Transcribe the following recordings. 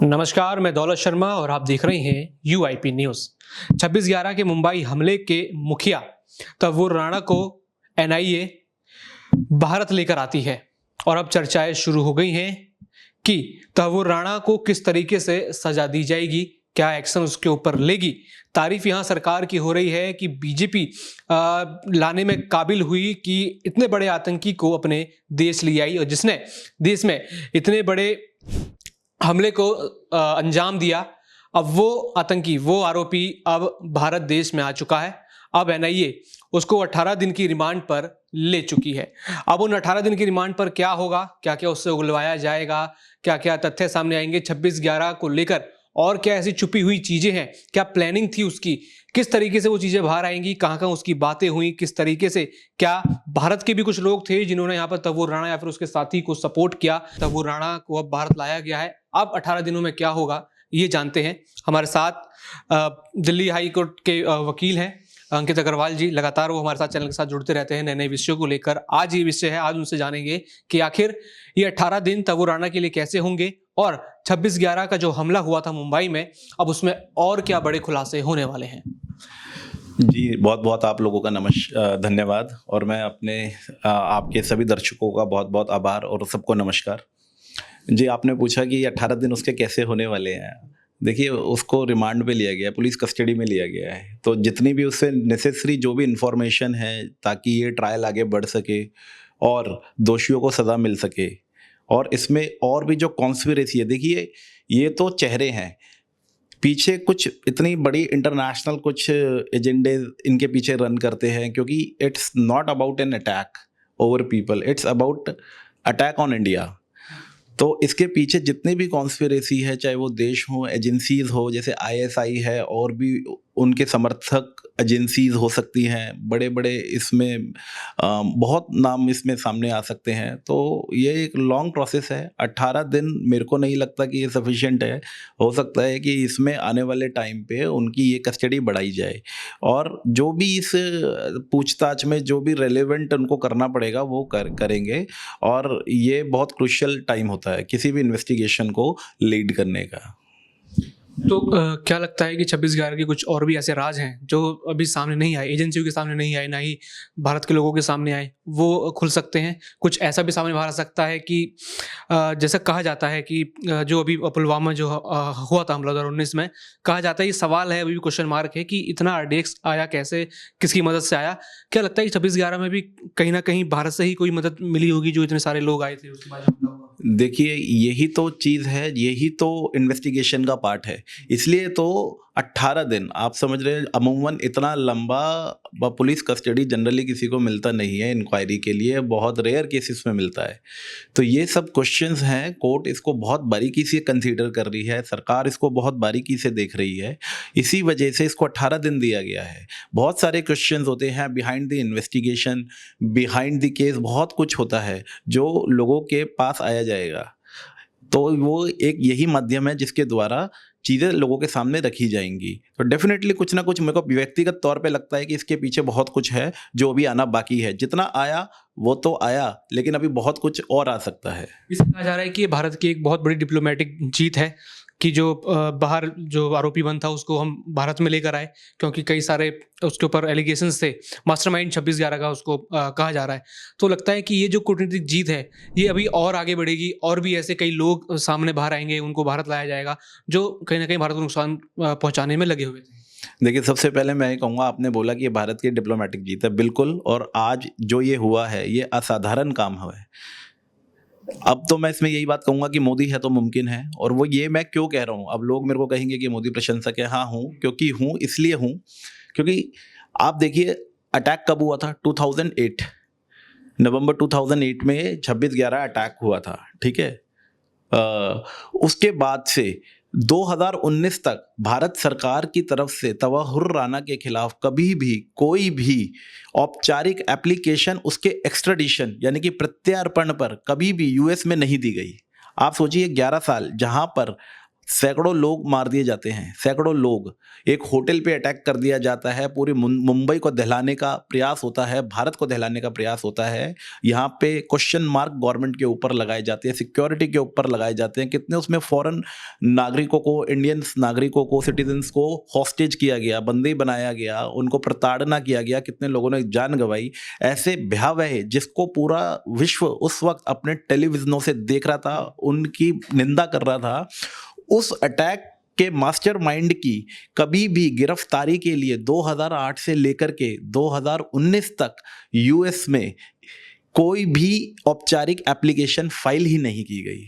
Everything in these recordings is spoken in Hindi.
नमस्कार, मैं दौलत शर्मा और आप देख रहे हैं यूआईपी न्यूज़। 26/11 के मुंबई हमले के मुखिया तैमूर राणा को एनआईए भारत लेकर आती है और अब चर्चाएं शुरू हो गई हैं कि तैमूर राणा को किस तरीके से सजा दी जाएगी, क्या एक्शन उसके ऊपर लेगी। तारीफ यहां सरकार की हो रही है कि बीजेपी लाने में काबिल हुई कि इतने बड़े आतंकी को अपने देश ले आई और जिसने देश में इतने बड़े हमले को अंजाम दिया। अब वो आतंकी, वो आरोपी अब भारत देश में आ चुका है। अब एनआईए उसको 18 दिन की रिमांड पर ले चुकी है। अब उन 18 दिन की रिमांड पर क्या होगा, क्या क्या उससे उगलवाया जाएगा, क्या क्या तथ्य सामने आएंगे 26/11 को लेकर, और क्या ऐसी छुपी हुई चीजें हैं, क्या प्लानिंग थी उसकी, किस तरीके से वो चीजें बाहर आएंगी, कहां कहां उसकी बातें हुई, किस तरीके से, क्या भारत के भी कुछ लोग थे जिन्होंने यहाँ पर तैमूर राणा या फिर उसके साथी को सपोर्ट किया। तैमूर राणा को अब भारत लाया गया है। अब 18 दिनों में क्या होगा ये जानते हैं। हमारे साथ दिल्ली हाई कोर्ट के वकील हैं अंकित अग्रवाल जी। लगातार वो हमारे साथ चैनल के साथ जुड़ते रहते हैं नए नए विषयों को लेकर। आज ये विषय है, आज उनसे जानेंगे कि आखिर ये 18 दिन तैमूर राणा के लिए कैसे होंगे और 26/11 का जो हमला हुआ था मुंबई में, अब उसमें और क्या बड़े खुलासे होने वाले हैं। जी, बहुत बहुत आप लोगों का धन्यवाद। और मैं अपने आपके सभी दर्शकों का बहुत बहुत आभार और सबको नमस्कार। जी, आपने पूछा कि 18 दिन उसके कैसे होने वाले हैं। देखिए, उसको रिमांड पे लिया गया है, पुलिस कस्टडी में लिया गया है, तो जितनी भी उससे नेसेसरी जो भी इंफॉर्मेशन है ताकि ये ट्रायल आगे बढ़ सके और दोषियों को सज़ा मिल सके। और इसमें और भी जो कॉन्स्पिरेसी है, देखिए ये तो चेहरे हैं, पीछे कुछ इतनी बड़ी इंटरनेशनल कुछ एजेंडे इनके पीछे रन करते हैं, क्योंकि it's not about an attack over people, it's about attack on India. तो इसके पीछे जितने भी कॉन्स्पिरेसी है, चाहे वो देश हो, एजेंसीज हो, जैसे आईएसआई है, और भी उनके समर्थक एजेंसीज हो सकती हैं, बड़े बड़े इसमें बहुत नाम इसमें सामने आ सकते हैं। तो ये एक लॉन्ग प्रोसेस है। 18 दिन मेरे को नहीं लगता कि ये सफिशिएंट है। हो सकता है कि इसमें आने वाले टाइम पे उनकी ये कस्टडी बढ़ाई जाए, और जो भी इस पूछताछ में जो भी रेलेवेंट उनको करना पड़ेगा वो करेंगे। और ये बहुत क्रूशियल टाइम होता है किसी भी इन्वेस्टिगेशन को लीड करने का। तो क्या लगता है कि 26/11 के कुछ और भी ऐसे राज हैं जो अभी सामने नहीं आए, एजेंसियों के सामने नहीं आए, ना ही भारत के लोगों के सामने आए, वो खुल सकते हैं? कुछ ऐसा भी सामने बाहर आ सकता है कि जैसा कहा जाता है कि जो अभी पुलवामा जो हुआ था हमला 2019 में, कहा जाता है, ये सवाल है, अभी भी क्वेश्चन मार्क है कि इतना आरडीएक्स आया कैसे, किसकी मदद से आया? क्या लगता है कि 26/11 में भी कहीं ना कहीं भारत से ही कोई मदद मिली होगी, जो इतने सारे लोग आए थे उसके बाद हमला हुआ? देखिए, यही तो चीज़ है, यही तो इन्वेस्टिगेशन का पार्ट है। इसलिए तो 18 दिन आप समझ रहे हैं, अमूमन इतना लंबा पुलिस कस्टडी जनरली किसी को मिलता नहीं है इंक्वायरी के लिए, बहुत रेयर केसेस में मिलता है। तो ये सब क्वेश्चंस हैं, कोर्ट इसको बहुत बारीकी से कंसीडर कर रही है, सरकार इसको बहुत बारीकी से देख रही है, इसी वजह से इसको 18 दिन दिया गया है। बहुत सारे क्वेश्चंस होते हैं behind the investigation, behind the case, बहुत कुछ होता है जो लोगों के पास आया जाएगा। तो वो एक यही माध्यम है जिसके द्वारा चीज़ें लोगों के सामने रखी जाएंगी। तो डेफिनेटली कुछ ना कुछ मेरे को व्यक्तिगत तौर पे लगता है कि इसके पीछे बहुत कुछ है जो अभी आना बाकी है। जितना आया वो तो आया, लेकिन अभी बहुत कुछ और आ सकता है। इसे कहा जा रहा है कि ये भारत की एक बहुत बड़ी डिप्लोमेटिक जीत है कि जो बाहर जो आरोपी बन था उसको हम भारत में लेकर आए, क्योंकि कई सारे उसके ऊपर एलिगेशंस थे। मास्टरमाइंड 26/11 का उसको कहा जा रहा है। तो लगता है कि ये जो कूटनीतिक जीत है ये अभी और आगे बढ़ेगी, और भी ऐसे कई लोग सामने बाहर आएंगे, उनको भारत लाया जाएगा, जो कहीं ना कहीं भारत को नुकसान पहुंचाने में लगे हुए थे। देखिए, सबसे पहले मैं ये कहूँगा, आपने बोला कि ये भारत की डिप्लोमेटिक जीत है, बिल्कुल। और आज जो ये हुआ है ये असाधारण काम हुआ है। अब तो मैं इसमें यही बात कहूंगा कि मोदी है तो मुमकिन है। और वो ये मैं क्यों कह रहा हूँ, अब लोग मेरे को कहेंगे कि मोदी प्रशंसक है। हाँ हूँ, क्योंकि हूँ, इसलिए हूँ क्योंकि आप देखिए अटैक कब हुआ था, 2008 नवंबर 2008 में 26/11 अटैक हुआ था, ठीक है। उसके बाद से 2019 तक भारत सरकार की तरफ से तवाहुर राणा के खिलाफ कभी भी कोई भी औपचारिक एप्लीकेशन उसके एक्स्ट्राडिशन यानी कि प्रत्यार्पण पर कभी भी यूएस में नहीं दी गई। आप सोचिए, 11 साल जहां पर सैकड़ों लोग मार दिए जाते हैं, सैकड़ों लोग। एक होटल पे अटैक कर दिया जाता है, पूरी मुंबई को दहलाने का प्रयास होता है, भारत को दहलाने का प्रयास होता है। यहाँ पे क्वेश्चन मार्क गवर्नमेंट के ऊपर लगाए जाते हैं, सिक्योरिटी के ऊपर लगाए जाते हैं। कितने उसमें फॉरेन नागरिकों को, इंडियन नागरिकों को, सिटीजन्स को हॉस्टेज किया गया, बंदी बनाया गया, उनको प्रताड़ना किया गया, कितने लोगों ने जान गंवाई। ऐसे भयावह, जिसको पूरा विश्व उस वक्त अपने टेलीविजनों से देख रहा था, उनकी निंदा कर रहा था, उस अटैक के मास्टरमाइंड की कभी भी गिरफ्तारी के लिए 2008 से लेकर के 2019 तक यूएस में कोई भी औपचारिक एप्लीकेशन फाइल ही नहीं की गई।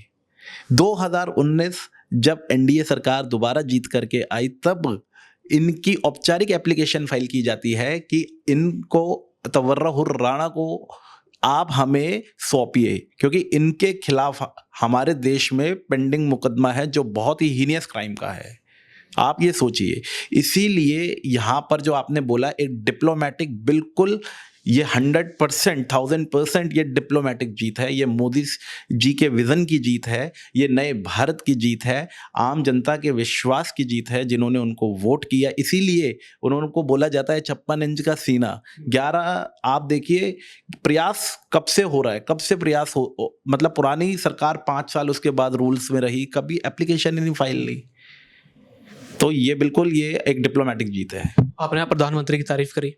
2019 जब एनडीए सरकार दोबारा जीत करके आई, तब इनकी औपचारिक एप्लीकेशन फाइल की जाती है कि इनको, तवर्रुर राणा को आप हमें सौंपिए, क्योंकि इनके खिलाफ हमारे देश में पेंडिंग मुकदमा है जो बहुत ही हीनियस क्राइम का है। आप ये सोचिए। इसीलिए यहाँ पर जो आपने बोला, एक डिप्लोमेटिक, बिल्कुल ये 100%, 1000% ये डिप्लोमेटिक जीत है, ये मोदी जी के विजन की जीत है, ये नए भारत की जीत है, आम जनता के विश्वास की जीत है, जिन्होंने उनको वोट किया। इसीलिए उनको बोला जाता है 56 इंच का सीना। 11, आप देखिए प्रयास कब से हो रहा है, कब से प्रयास हो, मतलब पुरानी सरकार 5 साल उसके बाद रूल्स में रही, कभी एप्लीकेशन ही नहीं फाइल ली। तो ये बिल्कुल ये एक डिप्लोमेटिक जीत है। आपने यहाँ प्रधानमंत्री की तारीफ करी।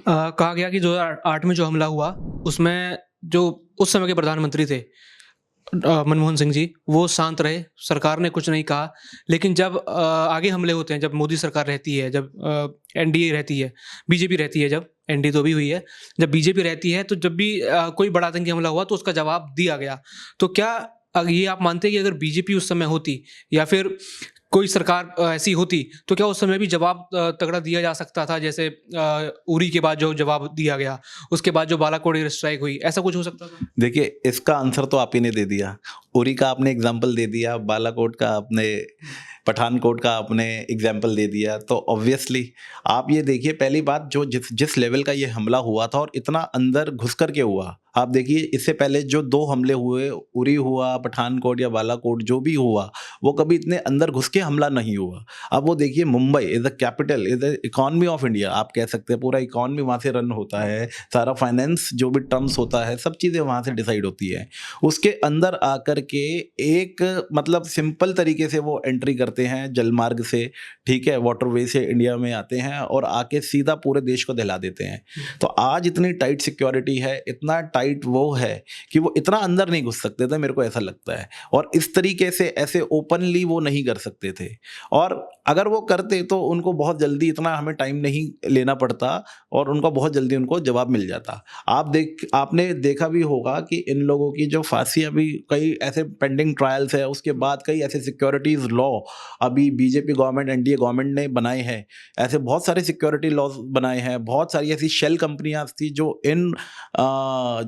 कहा गया कि 2008 में जो हमला हुआ, उसमें जो उस समय के प्रधानमंत्री थे मनमोहन सिंह जी, वो शांत रहे, सरकार ने कुछ नहीं कहा। लेकिन जब आगे हमले होते हैं, जब मोदी सरकार रहती है, जब एनडीए रहती है, बीजेपी रहती है, जब एनडीए तो भी हुई है, जब बीजेपी रहती है, तो जब भी कोई बड़ा आतंकी हमला हुआ तो उसका जवाब दिया गया। तो क्या ये आप मानते हैं कि अगर बीजेपी उस समय होती या फिर कोई सरकार ऐसी होती, तो क्या उस समय भी जवाब तगड़ा दिया जा सकता था, जैसे उरी के बाद जो जवाब दिया गया, उसके बाद जो बालाकोट एयर स्ट्राइक हुई, ऐसा कुछ हो सकता था? देखिए, इसका आंसर तो आप ही ने दे दिया। उरी का आपने एग्जाम्पल दे दिया, बालाकोट का आपने, पठानकोट का आपने एग्जाम्पल दे दिया। तो ऑब्वियसली आप ये देखिए, पहली बात, जो जिस लेवल का ये हमला हुआ था और इतना अंदर घुस करके हुआ, आप देखिए इससे पहले जो 2 हमले हुए, उरी हुआ, पठानकोट या बालाकोट, जो भी हुआ, वो कभी इतने अंदर घुस के हमला नहीं हुआ। अब वो देखिए, Mumbai is the capital, is the economy of India, आप कह सकते हैं पूरा इकोनॉमी वहाँ से रन होता है, सारा फाइनेंस जो भी टर्म्स होता है, सब चीज़ें वहाँ से डिसाइड होती है। उसके अंदर आकर के एक, मतलब सिंपल तरीके से वो एंट्री करते हैं जलमार्ग से, ठीक है, वाटरवे से इंडिया में आते हैं और आके सीधा पूरे देश को दहला देते हैं। तो आज इतनी टाइट सिक्योरिटी है, इतना टाइट वो है कि वो इतना अंदर नहीं घुस सकते थे, मेरे को ऐसा लगता है। और इस तरीके से ऐसे ओपनली वो नहीं कर सकते थे, और अगर वो करते तो उनको बहुत जल्दी, इतना हमें टाइम नहीं लेना पड़ता और उनको बहुत जल्दी उनको जवाब मिल जाता। आपने देखा भी होगा कि इन लोगों की जो फांसी, अभी कई ऐसे पेंडिंग ट्रायल्स है, उसके बाद कई ऐसे सिक्योरिटीज लॉ अभी बीजेपी गवर्नमेंट, एनडीए गवर्नमेंट ने बनाए हैं। ऐसे बहुत सारे सिक्योरिटी लॉज बनाए हैं, बहुत सारी ऐसी शेल कंपनियां थी जो इन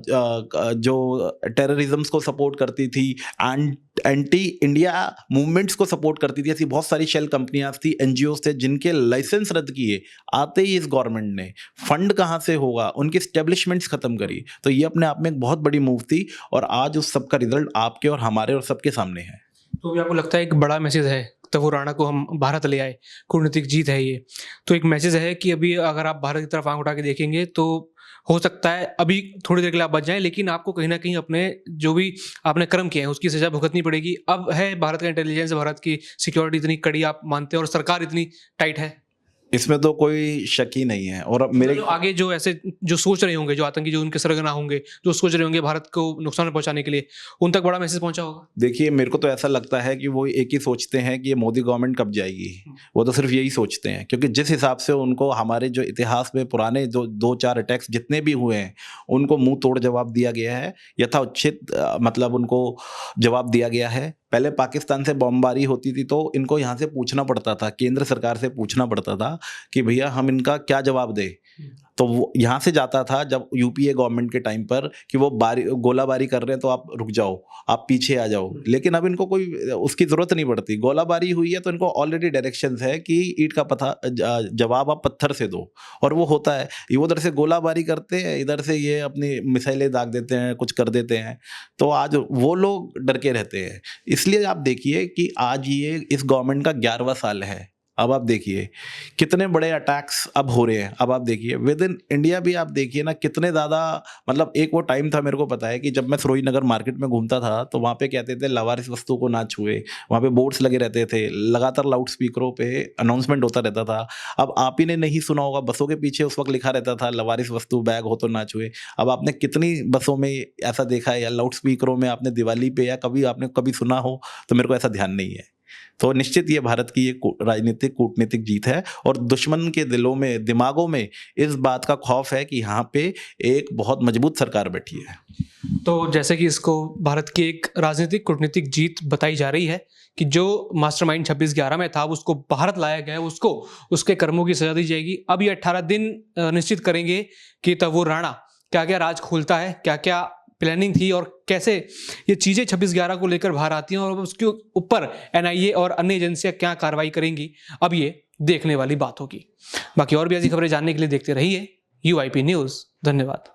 जो टेररिज्म को सपोर्ट करती थी, एंटी इंडिया मूवमेंट्स को सपोर्ट करती थी। ऐसी बहुत सारी शेल कंपनियां थी, एनजीओस थे, जिनके लाइसेंस रद्द किए आते ही इस गवर्नमेंट ने। फंड कहाँ से होगा, उनकी स्टेब्लिशमेंट्स खत्म करी। तो ये अपने आप में एक बहुत बड़ी मूव थी, और आज उस सब का रिजल्ट आपके और हमारे और सबके सामने है। तो भी आपको लगता है एक बड़ा मैसेज है, तव्वुर राणा को हम भारत ले आए, कूटनीतिक जीत है ये, तो एक मैसेज है कि अभी अगर आप भारत की तरफ आंख उठा के देखेंगे तो हो सकता है अभी थोड़ी देर के लिए आप बच जाएं, लेकिन आपको कहीं ना कहीं अपने जो भी आपने कर्म किए हैं उसकी सजा भुगतनी पड़ेगी। अब है भारत का इंटेलिजेंस, भारत की सिक्योरिटी इतनी कड़ी आप मानते हैं, और सरकार इतनी टाइट है, इसमें तो कोई शक ही नहीं है। और मेरे जो आगे जो ऐसे जो सोच रहे होंगे, जो आतंकी, जो उनके सरगना होंगे, जो सोच रहे होंगे भारत को नुकसान पहुंचाने के लिए, उन तक बड़ा मैसेज पहुंचा होगा। देखिए, मेरे को तो ऐसा लगता है कि वो एक ही सोचते हैं कि ये मोदी गवर्नमेंट कब जाएगी। वो तो सिर्फ यही सोचते हैं, क्योंकि जिस हिसाब से उनको हमारे जो इतिहास में पुराने जो 2-4 अटैक्स जितने भी हुए हैं, उनको मुंह तोड़ जवाब दिया गया है, यथोचित मतलब उनको जवाब दिया गया है। पहले पाकिस्तान से बमबारी होती थी तो इनको यहाँ से पूछना पड़ता था, केंद्र सरकार से पूछना पड़ता था कि भैया हम इनका क्या जवाब दें। तो वो यहाँ से जाता था जब यूपीए गवर्नमेंट के टाइम पर कि वो गोलाबारी कर रहे हैं तो आप रुक जाओ, आप पीछे आ जाओ। लेकिन अब इनको कोई उसकी ज़रूरत नहीं पड़ती। गोलाबारी हुई है तो इनको ऑलरेडी डायरेक्शंस है कि ईंट का जवाब आप पत्थर से दो, और वो होता है। ये उधर से गोलाबारी करते हैं, इधर से ये अपनी मिसाइलें दाग देते हैं, कुछ कर देते हैं। तो आज वो लोग डर के रहते हैं। इसलिए आप देखिए कि आज ये इस गवर्नमेंट का 11वां साल है। अब आप देखिए कितने बड़े अटैक्स अब हो रहे हैं। अब आप देखिए विद इन इंडिया भी आप देखिए ना कितने ज़्यादा, मतलब एक वो टाइम था, मेरे को पता है कि जब मैं सरोही नगर मार्केट में घूमता था तो वहाँ पे कहते थे लावारिस वस्तु को ना छुए। वहाँ पे बोर्ड्स लगे रहते थे, लगातार लाउड स्पीकरों पे अनाउंसमेंट होता रहता था। अब आप ही ने नहीं सुना होगा, बसों के पीछे उस वक्त लिखा रहता था लावारिस वस्तु बैग हो तो ना छुए। अब आपने कितनी बसों में ऐसा देखा है, या लाउड स्पीकरों में आपने दिवाली पे या कभी आपने कभी सुना हो? तो मेरे को ऐसा ध्यान नहीं है। तो निश्चित ये भारत की एक राजनीतिक कूटनीतिक जीत है, और दुश्मन के दिलों में, दिमागों में इस बात का खौफ है कि यहाँ पे एक बहुत मजबूत सरकार बैठी है। तो जैसे कि इसको भारत की एक राजनीतिक कूटनीतिक जीत बताई जा रही है कि जो मास्टरमाइंड 26/11 में था उसको भारत लाया गया है, उसको उसके कर्मों की सजा दी जाएगी। अब ये 18 दिन निश्चित करेंगे कि तवुर राणा क्या क्या राज खोलता है, क्या क्या प्लानिंग थी और कैसे ये चीज़ें 26/11 को लेकर बाहर आती हैं, और उसके ऊपर एनआईए और अन्य एजेंसियां क्या कार्रवाई करेंगी, अब ये देखने वाली बात होगी। बाकी और भी ऐसी खबरें जानने के लिए देखते रहिए UIP न्यूज़। धन्यवाद।